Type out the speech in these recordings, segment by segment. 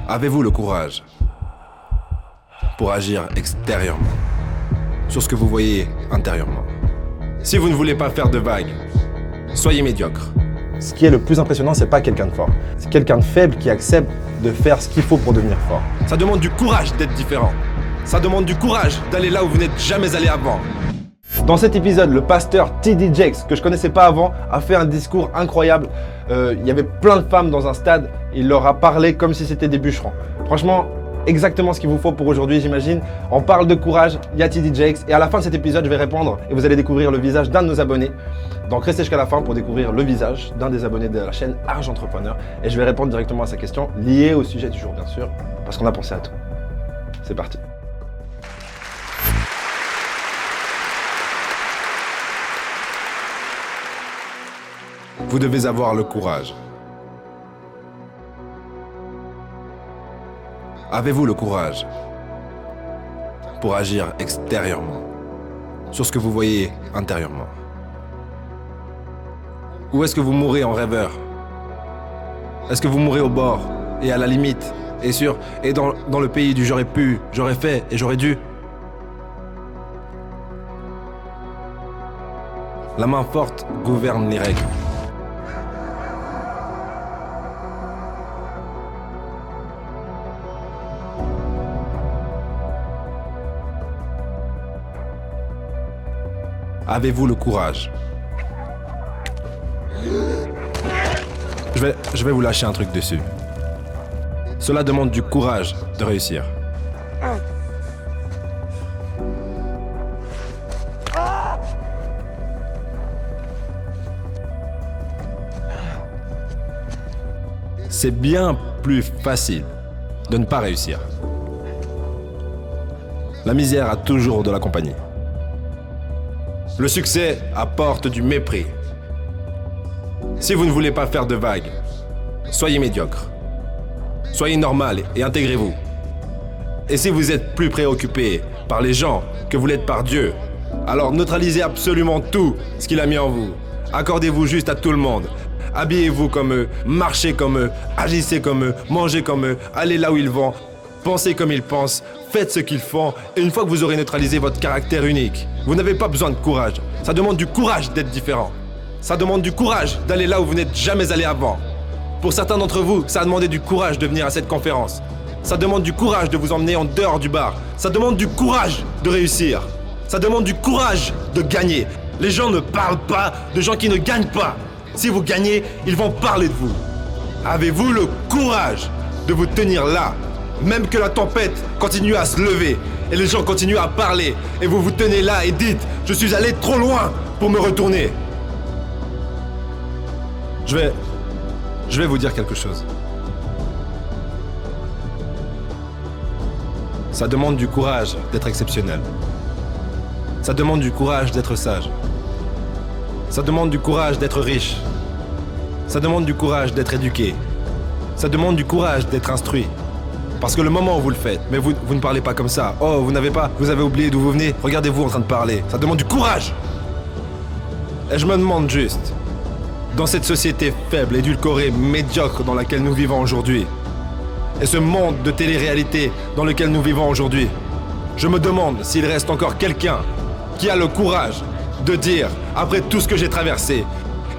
Avez-vous le courage pour agir extérieurement sur ce que vous voyez intérieurement? Si vous ne voulez pas faire de vagues, soyez médiocre. Ce qui est le plus impressionnant, c'est pas quelqu'un de fort. C'est quelqu'un de faible qui accepte de faire ce qu'il faut pour devenir fort. Ça demande du courage d'être différent. Ça demande du courage d'aller là où vous n'êtes jamais allé avant. Dans cet épisode, le pasteur T.D. Jakes, que je connaissais pas avant, a fait un discours incroyable. Il y avait plein de femmes dans un stade. Il leur a parlé comme si c'était des bûcherons. Franchement, exactement ce qu'il vous faut pour aujourd'hui, j'imagine. On parle de courage, il y a T.D. Jakes. Et à la fin de cet épisode, je vais répondre et vous allez découvrir le visage d'un de nos abonnés. Donc restez jusqu'à la fin pour découvrir le visage d'un des abonnés de la chaîne Argent Entrepreneur. Et je vais répondre directement à sa question, liée au sujet du jour, bien sûr, parce qu'on a pensé à tout. C'est parti. Vous devez avoir le courage. Avez-vous le courage pour agir extérieurement sur ce que vous voyez intérieurement? Ou est-ce que vous mourrez en rêveur? Est-ce que vous mourrez au bord et à la limite et dans le pays du j'aurais pu, j'aurais fait et j'aurais dû? La main forte gouverne les règles. Avez-vous le courage? Je vais vous lâcher un truc dessus. Cela demande du courage de réussir. C'est bien plus facile de ne pas réussir. La misère a toujours de la compagnie. Le succès apporte du mépris. Si vous ne voulez pas faire de vagues, soyez médiocre. Soyez normal et intégrez-vous. Et si vous êtes plus préoccupé par les gens que vous l'êtes par Dieu, alors neutralisez absolument tout ce qu'il a mis en vous. Accordez-vous juste à tout le monde. Habillez-vous comme eux, marchez comme eux, agissez comme eux, mangez comme eux, allez là où ils vont, pensez comme ils pensent, faites ce qu'ils font, et une fois que vous aurez neutralisé votre caractère unique, vous n'avez pas besoin de courage. Ça demande du courage d'être différent. Ça demande du courage d'aller là où vous n'êtes jamais allé avant. Pour certains d'entre vous, ça a demandé du courage de venir à cette conférence. Ça demande du courage de vous emmener en dehors du bar. Ça demande du courage de réussir. Ça demande du courage de gagner. Les gens ne parlent pas de gens qui ne gagnent pas. Si vous gagnez, ils vont parler de vous. Avez-vous le courage de vous tenir là, même que la tempête continue à se lever et les gens continuent à parler et vous vous tenez là et dites « Je suis allé trop loin pour me retourner ». Je vais vous dire quelque chose. Ça demande du courage d'être exceptionnel. Ça demande du courage d'être sage. Ça demande du courage d'être riche. Ça demande du courage d'être éduqué. Ça demande du courage d'être instruit. Parce que le moment où vous le faites, mais vous ne parlez pas comme ça. Oh, vous avez oublié d'où vous venez. Regardez-vous en train de parler. Ça demande du courage. Et je me demande juste, dans cette société faible, édulcorée, médiocre dans laquelle nous vivons aujourd'hui, et ce monde de télé-réalité dans lequel nous vivons aujourd'hui, je me demande s'il reste encore quelqu'un qui a le courage de dire, après tout ce que j'ai traversé,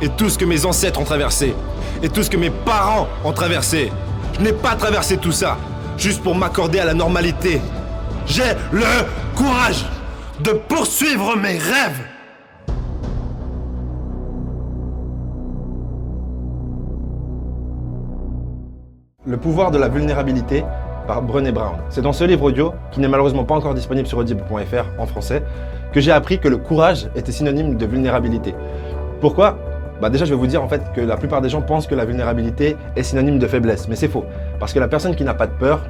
et tout ce que mes ancêtres ont traversé, et tout ce que mes parents ont traversé, je n'ai pas traversé tout ça juste pour m'accorder à la normalité. J'ai le courage de poursuivre mes rêves. Le pouvoir de la vulnérabilité par Brené Brown. C'est dans ce livre audio, qui n'est malheureusement pas encore disponible sur audible.fr en français, que j'ai appris que le courage était synonyme de vulnérabilité. Pourquoi ? Déjà, je vais vous dire en fait que la plupart des gens pensent que la vulnérabilité est synonyme de faiblesse, mais c'est faux. Parce que la personne qui n'a pas de peur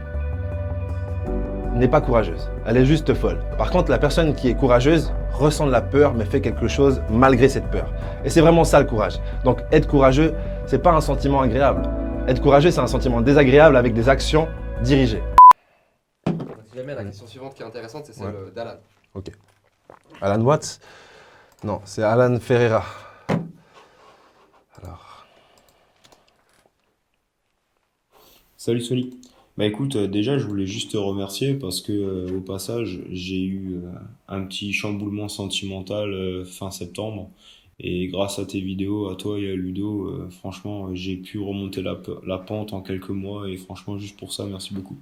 n'est pas courageuse. Elle est juste folle. Par contre, la personne qui est courageuse ressent de la peur, mais fait quelque chose malgré cette peur. Et c'est vraiment ça le courage. Donc, être courageux, c'est pas un sentiment agréable. Être courageux, c'est un sentiment désagréable avec des actions dirigées. Si jamais la question suivante qui est intéressante, c'est celle d'Alan. Ok. Alan Watts? Non, c'est Alan Ferreira. Alors. Salut Soli. Bah écoute, déjà je voulais juste te remercier parce que au passage j'ai eu un petit chamboulement sentimental fin septembre et grâce à tes vidéos, à toi et à Ludo, franchement j'ai pu remonter la pente en quelques mois et franchement juste pour ça merci beaucoup.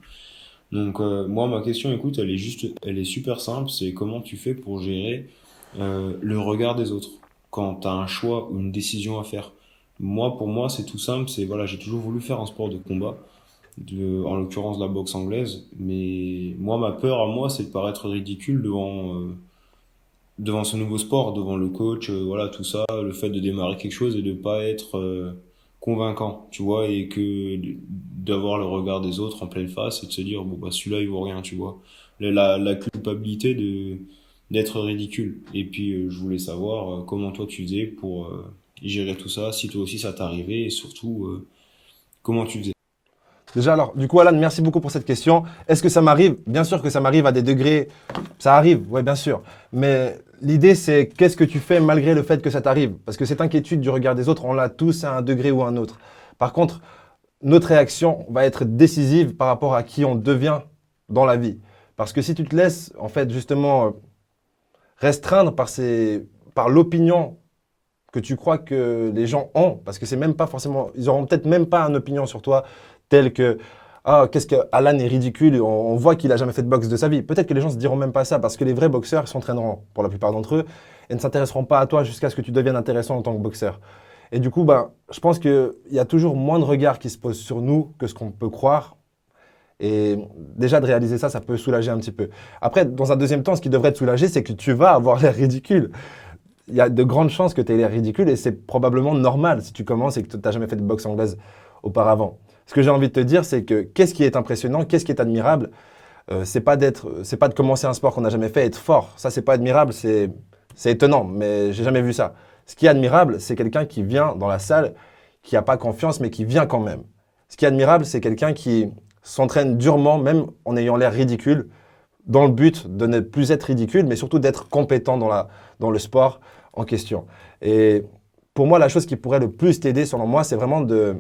Donc moi ma question écoute elle est super simple, c'est comment tu fais pour gérer le regard des autres quand tu as un choix ou une décision à faire. Moi pour moi c'est tout simple, c'est voilà j'ai toujours voulu faire un sport de combat en l'occurrence la boxe anglaise. Mais moi, ma peur à moi, c'est de paraître ridicule devant ce nouveau sport, devant le coach, voilà, tout ça, le fait de démarrer quelque chose et de pas être convaincant, tu vois, et que d'avoir le regard des autres en pleine face et de se dire, bon, bah, celui-là, il vaut rien, tu vois. La culpabilité d'être ridicule. Et puis, je voulais savoir comment toi tu faisais pour gérer tout ça, si toi aussi ça t'arrivait, et surtout, comment tu faisais. Déjà, alors, du coup, Alan, merci beaucoup pour cette question. Est-ce que ça m'arrive? Bien sûr que ça m'arrive à des degrés. Ça arrive, ouais, bien sûr. Mais l'idée, c'est qu'est-ce que tu fais malgré le fait que ça t'arrive? Parce que cette inquiétude du regard des autres, on l'a tous à un degré ou à un autre. Par contre, notre réaction va être décisive par rapport à qui on devient dans la vie. Parce que si tu te laisses, en fait, justement, restreindre par l'opinion que tu crois que les gens ont, parce que c'est même pas forcément, ils auront peut-être même pas une opinion sur toi, telle que ah, qu'est-ce que Alan est ridicule, on voit qu'il a jamais fait de boxe de sa vie. Peut-être que les gens se diront même pas ça, parce que les vrais boxeurs s'entraîneront, pour la plupart d'entre eux, et ne s'intéresseront pas à toi jusqu'à ce que tu deviennes intéressant en tant que boxeur. Et du coup, ben, je pense qu'il y a toujours moins de regards qui se posent sur nous que ce qu'on peut croire. Et déjà, de réaliser ça, ça peut soulager un petit peu. Après, dans un deuxième temps, ce qui devrait te soulager, c'est que tu vas avoir l'air ridicule. Il y a de grandes chances que tu aies l'air ridicule et c'est probablement normal si tu commences et que tu n'as jamais fait de boxe anglaise auparavant. Ce que j'ai envie de te dire, c'est que qu'est-ce qui est impressionnant, qu'est-ce qui est admirable, c'est pas de commencer un sport qu'on n'a jamais fait, être fort. Ça, c'est pas admirable, c'est étonnant, mais j'ai jamais vu ça. Ce qui est admirable, c'est quelqu'un qui vient dans la salle, qui n'a pas confiance, mais qui vient quand même. Ce qui est admirable, c'est quelqu'un qui s'entraîne durement, même en ayant l'air ridicule, dans le but de ne plus être ridicule, mais surtout d'être compétent dans le sport en question. Et pour moi, la chose qui pourrait le plus t'aider, selon moi, c'est vraiment de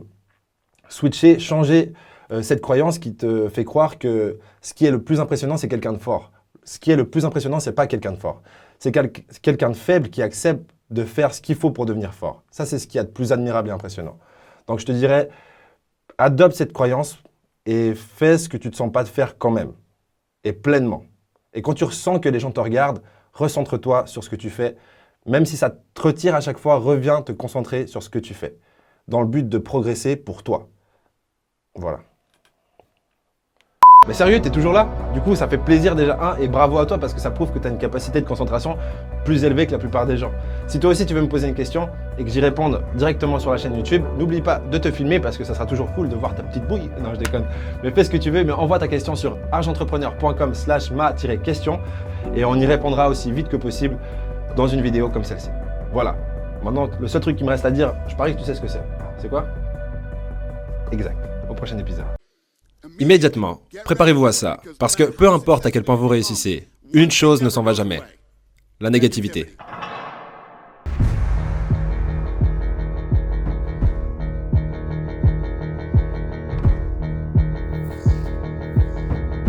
switcher, changer cette croyance qui te fait croire que ce qui est le plus impressionnant, c'est quelqu'un de fort. Ce qui est le plus impressionnant, c'est pas quelqu'un de fort. C'est quelqu'un de faible qui accepte de faire ce qu'il faut pour devenir fort. Ça, c'est ce qu'il y a de plus admirable et impressionnant. Donc, je te dirais, adopte cette croyance et fais ce que tu ne te sens pas de faire quand même. Et pleinement. Et quand tu ressens que les gens te regardent, recentre-toi sur ce que tu fais. Même si ça te retire à chaque fois, reviens te concentrer sur ce que tu fais. Dans le but de progresser pour toi. Voilà. Mais sérieux, t'es toujours là? Du coup, ça fait plaisir déjà, et bravo à toi parce que ça prouve que tu as une capacité de concentration plus élevée que la plupart des gens. Si toi aussi tu veux me poser une question et que j'y réponde directement sur la chaîne YouTube, n'oublie pas de te filmer parce que ça sera toujours cool de voir ta petite bouille. Non, je déconne. Mais fais ce que tu veux, mais envoie ta question sur argentrepreneur.com/ma-question et on y répondra aussi vite que possible dans une vidéo comme celle-ci. Voilà. Maintenant, le seul truc qui me reste à dire, je parie que tu sais ce que c'est. C'est quoi? Exact. Au prochain épisode. Immédiatement, préparez-vous à ça, parce que peu importe à quel point vous réussissez, une chose ne s'en va jamais, la négativité.